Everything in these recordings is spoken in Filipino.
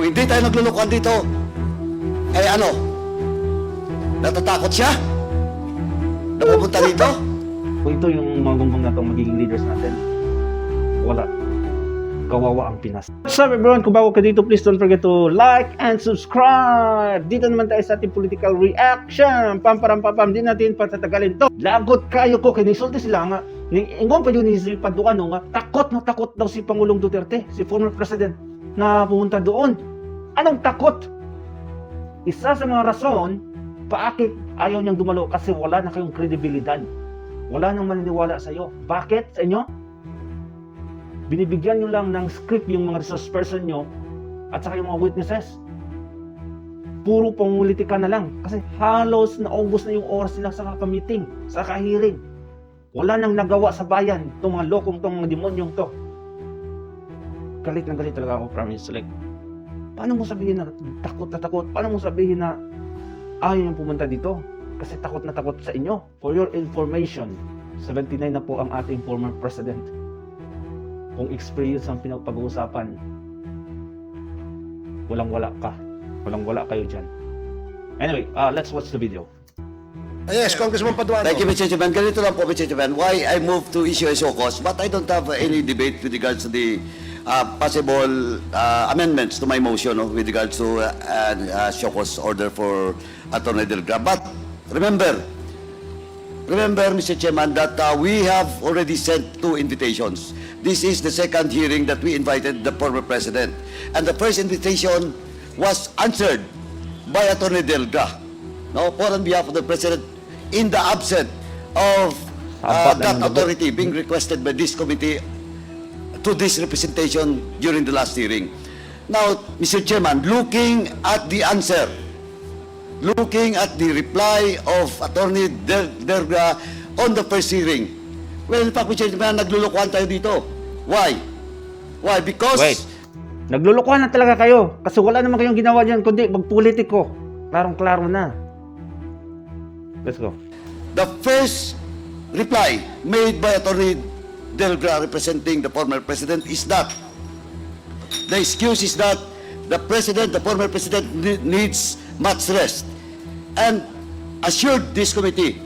hindi tayo naglulukuhan dito, eh ano? Natatakot siya? Na pupunta dito? Kung ito yung mga gumbang na itong magiging leaders natin, wala. Kawawa ang Pinas. What's up everyone? Kung bago ka dito, please don't forget to like and subscribe. Dito naman tayo sa ating political reaction. Pamparam-papam, di natin patatagalin to. Lagot kayo ko, kinisulti sila nga. Ingong pa yun si Paduano nga. Takot na takot daw si Pangulong Duterte, si former president, na pumunta doon. Anong takot? Isa sa mga rason, bakit ayaw niyang dumalo? Kasi wala na kayong kredibilidad. Wala nang maniniwala sa iyo. Bakit sa inyo? Binibigyan nyo lang ng script yung mga resource person nyo at saka yung mga witnesses. Puro pangulitika na lang. Kasi halos naubos na yung oras nila sa kaka-meeting, sa kaka-hearing. Wala nang nagawa sa bayan itong mga lokong, itong mga demonyong to. Galit na galit talaga ako, promise. Like, paano mo sabihin na takot na takot? Paano mo sabihin na ayaw yung pumunta dito? Kasi takot na takot sa inyo. For your information, 79 na po ang ating former president. Kung experience ang pinag-pag-uusapan, walang-wala ka. Walang-wala kayo dyan. Anyway, let's watch the video. Yes, Congressman Paduano. Thank you, Mr. Chairman. Ganito lang po, Mr. Chairman. Why I moved to issue a show cause, but I don't have any debate with regards to the possible amendments to my motion with regards to show cause order for Attorney Delgra. But remember, Mr. Chairman, that we have already sent 2 invitations. This is the second hearing that we invited the former president. And the first invitation was answered by Attorney Delga, no, for on behalf of the president in the absence of that authority being requested by this committee to this representation during the last hearing. Now, Mr. Chairman, looking at the answer, looking at the reply of Attorney Delga on the first hearing, well, in fact, Mr. Chairman, naglulukuhan tayo dito. Why? Why? Because... Wait. Naglulukuhan na talaga kayo. Kasi wala naman kayong ginawa dyan, kundi magpolitiko. Klarong-klaro na. Let's go. the first reply made by Attorney Delgra representing the former president is that the excuse is that the former president needs much rest, and assured this committee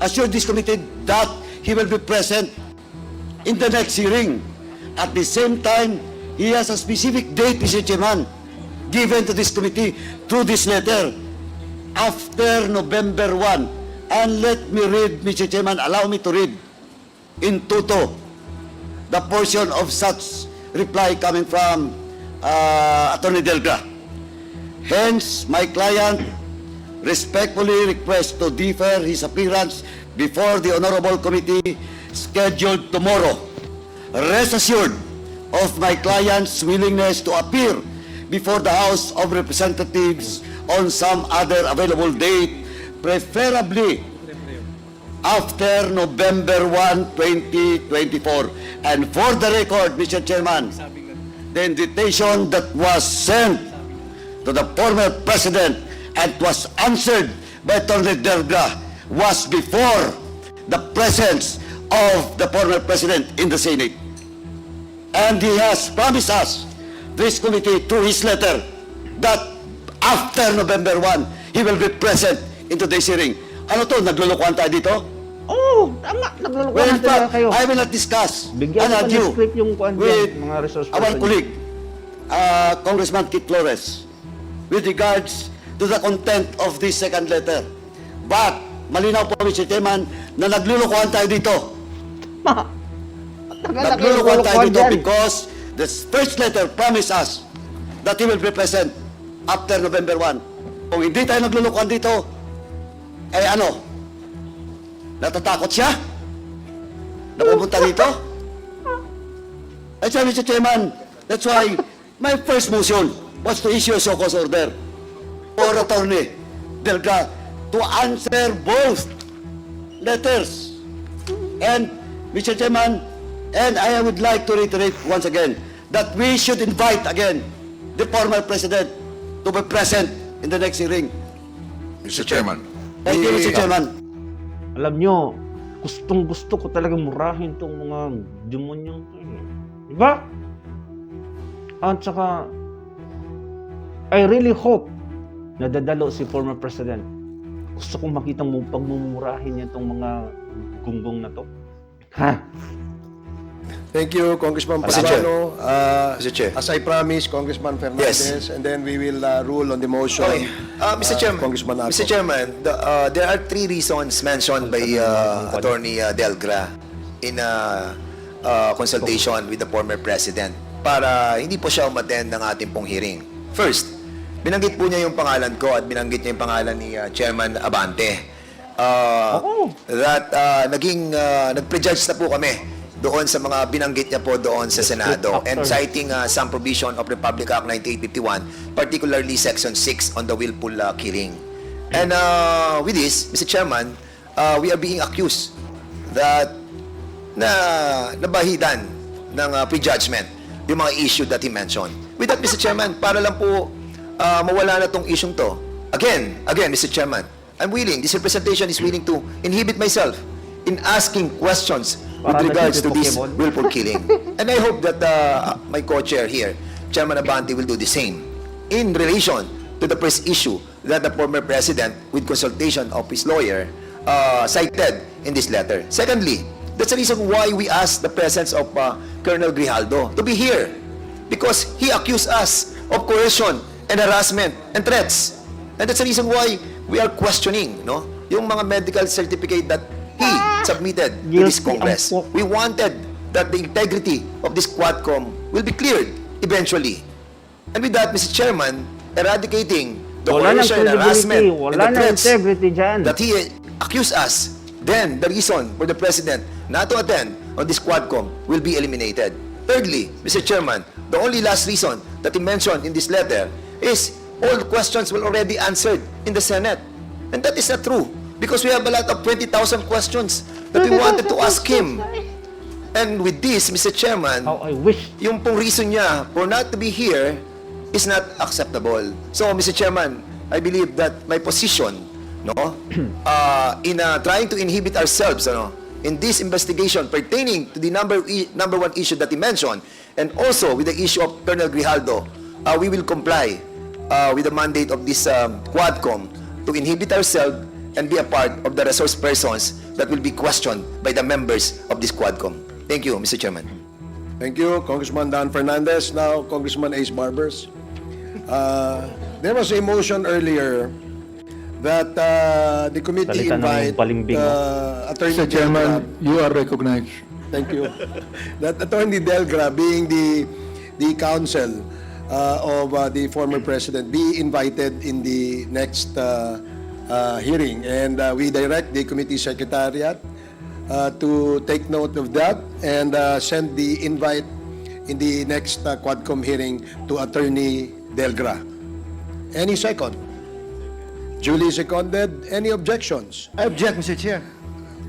that he will be present in the next hearing. At the same time, he has a specific date, Mr. Chairman, given to this committee through this letter after November 1. And let me read, Mr. Chairman, allow me to read in toto the portion of such reply coming from Attorney Delgra. Hence, my client respectfully requests to defer his appearance before the Honorable Committee scheduled tomorrow. Rest assured of my client's willingness to appear before the House of Representatives on some other available date, preferably after November 1, 2024. And for the record, Mr. Chairman, the invitation that was sent to the former president and was answered by Attorney Delgra was before the presence of the former president in the Senate. And he has promised us, this committee, through his letter, that after November 1, he will be present in today's hearing. Ano to? Naglulukuhan tayo dito? Oo, tama. Well, Naglulukuhan in na talaga fact, kayo. I will not discuss Bigyan and naman ng argue script yung kuan with dyan, mga resource our person. colleague, Congressman Kit Flores, with regards to the content of this second letter. But, malinaw po, Mr. Chairman, na naglulukuhan tayo dito. Naglulukuhan tayo dito because the first letter promised us that he will be present after November 1. Kung hindi tayo naglulukuhan dito, eh ano? Natatakot siya? Na pupunta dito? That's why, Mr. Chairman, that's why my first motion was to issue a show cause order for Attorney Delga to answer both letters. And, Mr. Chairman, and I would like to reiterate once again that we should invite again the former president to be present in the next hearing. Mr. Chairman. Thank you, Mr. Chairman. Alam nyo, gustong-gusto ko talagang murahin tong mga demonyong to. Diba? At saka, I really hope na dadalo si former President. Gusto kong makita mo pagmumurahin niya itong mga gunggong na to. Ha? Thank you, Congressman Mr. Chair. Paduano. Mr. Chair. As I promised, Congressman Fernandez, and then we will rule on the motion. Okay. Mr. Chairman, Congressman Ako. Mr. Chairman, there are 3 reasons mentioned by Attorney Delgra in consultation with the former President para hindi po siya umattend ng ating pong hearing. First, binanggit po niya yung pangalan ko at binanggit niya yung pangalan ni Chairman Abante. That nag-prejudge na po kami doon sa mga binanggit niya po doon sa Senado and citing some provision of Republic Act 9851, particularly Section 6 on the willful killing. And with this, Mr. Chairman, we are being accused that nabahidan ng prejudgment yung mga issue that he mentioned. With that, Mr. Chairman, para lang po mawala na tong issue to. Again, Mr. Chairman, I'm willing, this representation is willing to inhibit myself in asking questions with Para regards to naging this Pokemon. willful killing. And I hope that my co-chair here, Chairman Abante, will do the same in relation to the first issue that the former President, with consultation of his lawyer, cited in this letter. Secondly, that's the reason why we asked the presence of Colonel Grijaldo to be here, because he accused us of coercion and harassment and threats. And that's the reason why we are questioning, no, yung mga medical certificate that he submitted to this Guilty Congress. ang po. We wanted that the integrity of this Quadcom will be cleared eventually. And with that, Mr. Chairman, eradicating the Wala nang coercion and harassment credibility, and wala the nang threats integrity dyan. that he accused us, then the reason for the President not to attend on this Quadcom will be eliminated. Thirdly, Mr. Chairman, the only last reason that he mentioned in this letter is all the questions were already answered in the Senate. And that is not true, because we have a lot of 20,000 questions that we wanted to ask him. And with this, Mr. Chairman, How I wish. yung pong reason niya for not to be here is not acceptable. So, Mr. Chairman, I believe that my position, no, in trying to inhibit ourselves, in this investigation pertaining to the number one issue that he mentioned, and also with the issue of Colonel Grijaldo, we will comply with the mandate of this Quadcom to inhibit ourselves and be a part of the resource persons that will be questioned by the members of this Quadcom. Thank you, Mr. Chairman. Thank you, Congressman Dan Fernandez. Now, Congressman Ace Barbers. There was a motion earlier that the committee Salita ng invite balimbing, Attorney Mr. Chairman, Delgra. you are recognized. Thank you. That Attorney Delgra, being the counsel of the former president, be invited in the next hearing, and we direct the committee secretariat to take note of that and send the invite in the next Quadcom hearing to Attorney Delgra. Any second? Duly seconded. Any objections? I object, Mr. Chair.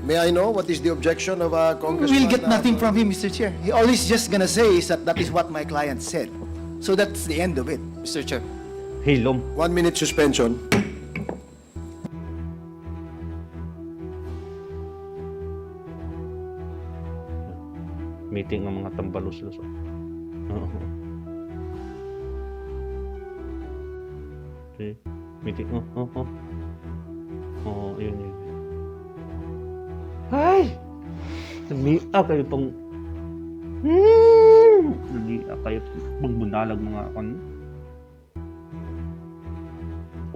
May I know what is the objection of Congressman? We'll get nothing from him, Mr. Chair. He always just gonna say is that is what my client said. So that's the end of it, Mr. Chair. Hilom. 1 minute suspension. Meeting ng mga tambalos-los. Okay. Meeting. Yun. Ay! Nag-meet-up kayo pang... Nag-meet-up kayo pang bunalag mga ano.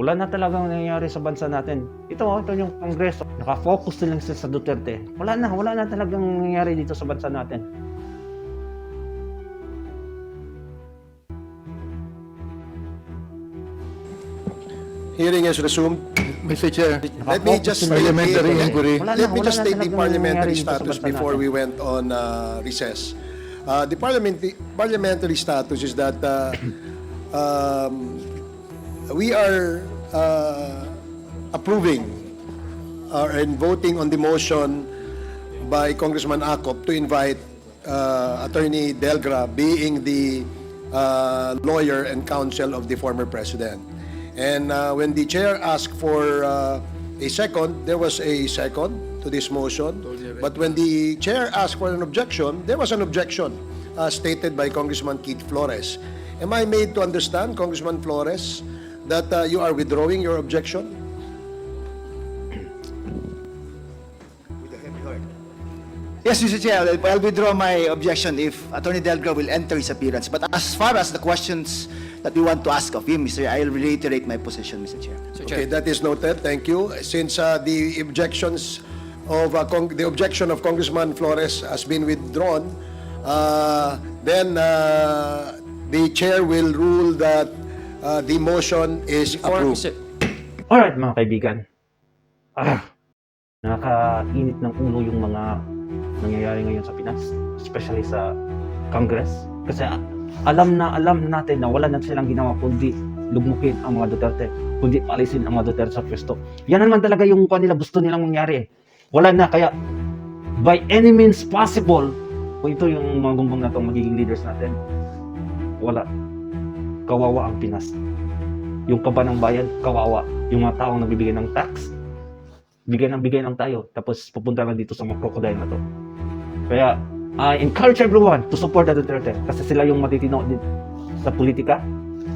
Wala na talagang nangyayari sa bansa natin. Ito yung Kongreso. Nakafocus na lang sila sa Duterte. Wala na talagang nangyayari dito sa bansa natin. Hearing is resumed. Mr. Chair, Let me just state parliamentary the- inquiry. Let me just state the talagang parliamentary nangyayari dito sa status bansa before natin. we went on recess. The parliamentary status is that we are approving and voting on the motion by Congressman Acop to invite Attorney Delgra, being the lawyer and counsel of the former president. And when the chair asked for a second, there was a second to this motion. But when the chair asked for an objection, there was an objection stated by Congressman Keith Flores. Am I made to understand, Congressman Flores, that you are withdrawing your objection? Yes, Mr. Chair, I'll withdraw my objection if Attorney Delgra will enter his appearance. But as far as the questions that we want to ask of him, Mr. I'll reiterate my position, Mr. Chair. Okay, that is noted. Thank you. Since the objections of the objection of Congressman Flores has been withdrawn, then the chair will rule that the motion is approved. Alright mga kaibigan. Nakakainit ng ulo yung mga nangyayari ngayon sa Pinas, especially sa Congress. Kasi alam natin na wala na silang ginawa kundi lugmukin ang mga Duterte, kundi paalisin ang mga Duterte sa pwesto. Yan naman talaga yung kanila gusto nilang mangyari. Wala na, kaya by any means possible, kung ito yung mga gunggong na itong magiging leaders natin, wala. Kawawa ang Pinas. Yung kaba ng bayan, kawawa. Yung mga taong nagbibigay ng tax, bigay lang tayo, tapos pupunta lang dito sa mga crocodile na to. Kaya, I encourage everyone to support the Duterte kasi sila yung matitino din sa politika.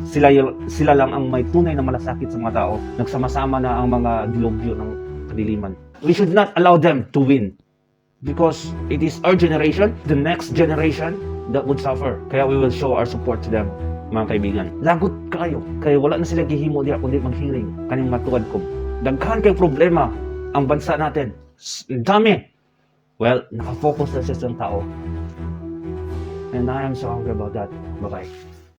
Sila lang ang may tunay na malasakit sa mga tao. Nagsama-sama na ang mga dilobyo ng kadiliman. We should not allow them to win because it is our generation, the next generation that would suffer. Kaya we will show our support to them, mga kaibigan. Lagot kayo. Kaya wala na sila gihimo diya kundi maghiring kaning matuwad ko. Daghan kay problema ang bansa natin. Dami. Well, nakafocus na sa isang tao. And I am so angry about that. Bye-bye.